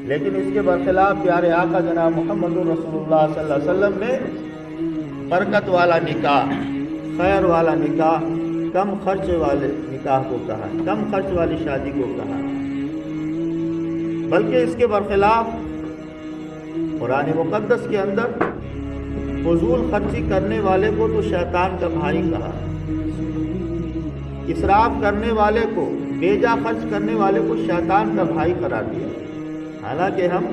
لیکن اس کے برخلاف پیارے آقا جناب محمد رسول اللہ صلی اللہ علیہ وسلم نے برکت والا نکاح، خیر والا نکاح، کم خرچ والے نکاح کو کہا، کم خرچ والی شادی کو کہا۔ بلکہ اس کے برخلاف قرآن مقدس کے اندر فضول خرچی کرنے والے کو تو شیطان کا بھائی کہا، اسراف کرنے والے کو، بیجا خرچ کرنے والے کو شیطان کا بھائی قرار دیا۔ حالانکہ ہم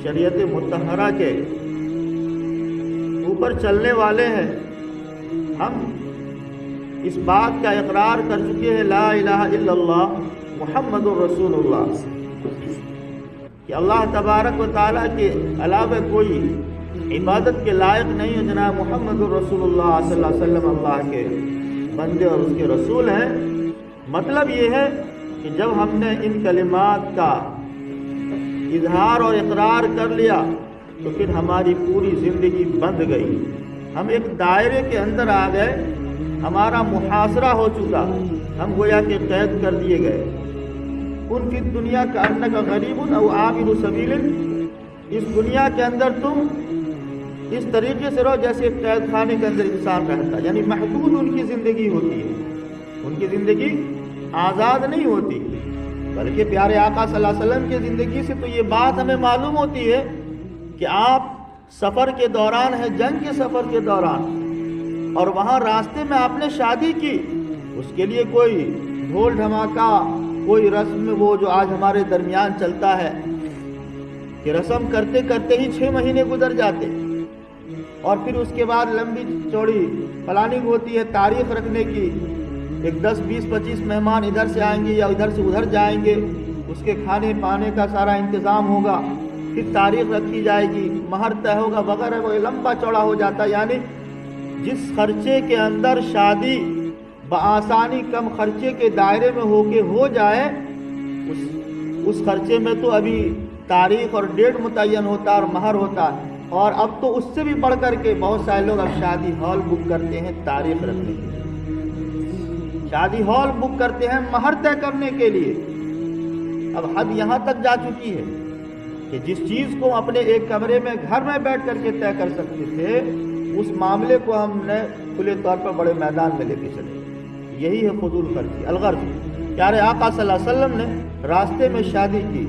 شریعت مطہرہ کے اوپر چلنے والے ہیں، ہم اس بات کا اقرار کر چکے ہیں لا الہ الا اللہ محمد الرسول اللہ، کہ اللہ تبارک و تعالیٰ کے علاوہ کوئی عبادت کے لائق نہیں ہے، جناب محمد الرسول اللہ صلی اللہ علیہ وسلم اللہ کے بندے اور اس کے رسول ہیں۔ مطلب یہ ہے کہ جب ہم نے ان کلمات کا اظہار اور اقرار کر لیا تو پھر ہماری پوری زندگی بند گئی، ہم ایک دائرے کے اندر آ گئے، ہمارا محاصرہ ہو چکا، ہم گویا کہ قید کر دیے گئے۔ کن فی الدنیا کأنک غریب او عابر سبیل، اس دنیا کے اندر تم اس طریقے سے رہو جیسے ایک قید خانے کے اندر انسان رہتا، یعنی محدود ان کی زندگی ہوتی ہے، ان کی زندگی آزاد نہیں ہوتی۔ بلکہ پیارے آقا صلی اللہ علیہ وسلم کی زندگی سے تو یہ بات ہمیں معلوم ہوتی ہے کہ آپ سفر کے دوران ہیں، جنگ کے سفر کے دوران، اور وہاں راستے میں آپ نے شادی کی، اس کے لیے کوئی ڈھول دھماکہ، کوئی رسم وہ جو آج ہمارے درمیان چلتا ہے کہ رسم کرتے کرتے ہی 6 مہینے گزر جاتے، اور پھر اس کے بعد لمبی چوڑی پلاننگ ہوتی ہے تاریخ رکھنے کی، ایک 10 20 25 مہمان ادھر سے آئیں گے یا ادھر سے ادھر جائیں گے، اس کے کھانے پانے کا سارا انتظام ہوگا، پھر تاریخ رکھی جائے گی، مہر طے ہوگا وغیرہ، وہ لمبا چوڑا ہو جاتا ہے۔ یعنی جس خرچے کے اندر شادی بآسانی کم خرچے کے دائرے میں ہو جائے، اس خرچے میں تو ابھی تاریخ اور ڈیٹ متعین ہوتا ہے اور مہر ہوتا ہے، اور اب تو اس سے بھی بڑھ کر کے بہت سارے لوگ اب شادی ہال بک کرتے ہیں تاریخ رکھنے کے لیے، شادی ہال بک کرتے ہیں مہر طے کرنے کے لیے۔ اب حد یہاں تک جا چکی ہے کہ جس چیز کو اپنے ایک کمرے میں گھر میں بیٹھ کر کے طے کر سکتے تھے، اس معاملے کو ہم نے کھلے طور پر بڑے میدان میں لے کے چلے۔ یہی ہے فضول خرچی، الغرض۔ پیارے آقا صلی اللہ علیہ وسلم نے راستے میں شادی کی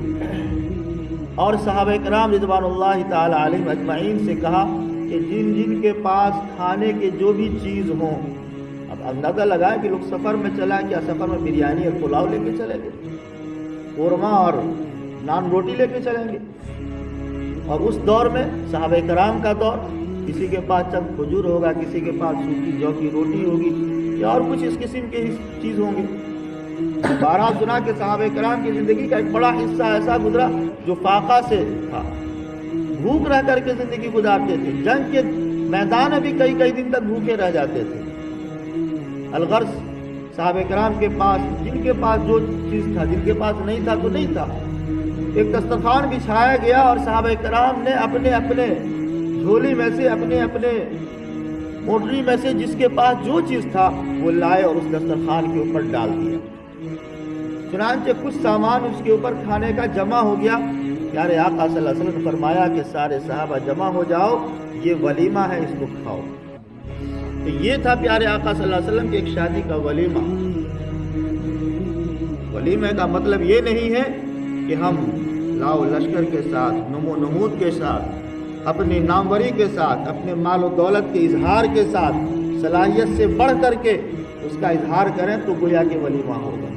اور صحابہ کرام رضوان اللہ تعالی علیہم اجمعین سے کہا کہ جن جن کے پاس کھانے کے جو بھی چیز ہوں، اب اندازہ لگائیں کہ لوگ سفر میں چلا، کیا سفر میں بریانی اور پلاؤ لے کے چلیں گے، قورمہ اور نان روٹی لے کے چلیں گے؟ اور اس دور میں صحابہ کرام کا دور، کسی کے پاس چند کھجور ہوگا، کسی کے پاس سوکھی جو کی روٹی ہوگی، یا اور کچھ اس قسم کی چیز ہوں گی۔ بارہ سنا کہ صحابہ کرام کی زندگی کا ایک بڑا حصہ ایسا گزرا جو فاقہ سے تھا، بھوک رہ کر کے زندگی گزارتے تھے، جنگ کے میدان میں بھی کئی کئی دن تک بھوکے رہ جاتے تھے۔ الغرض صحابہ کرام کے پاس جن کے پاس جو چیز تھا، جن کے پاس نہیں تھا تو نہیں تھا، ایک دسترخوان بچھایا گیا اور صحابہ کرام نے اپنے اپنے جھولی میں سے، اپنے اپنے موٹری میں سے جس کے پاس جو چیز تھا وہ لائے اور اس دسترخوان کے اوپر ڈال دیا۔ چنانچہ کچھ سامان اس کے اوپر کھانے کا جمع ہو گیا۔ پیارے آقا صلی اللہ علیہ وسلم نے فرمایا کہ سارے صحابہ جمع ہو جاؤ، یہ ولیمہ ہے، اس کو کھاؤ۔ تو یہ تھا پیارے آقا صلی اللہ علیہ وسلم کی ایک شادی کا ولیمہ۔ ولیمہ کا مطلب یہ نہیں ہے کہ ہم لاؤ لشکر کے ساتھ، نمو نمود کے ساتھ، اپنی ناموری کے ساتھ، اپنے مال و دولت کے اظہار کے ساتھ، صلاحیت سے بڑھ کر کے اس کا اظہار کریں تو گویا کہ ولیمہ ہوگا۔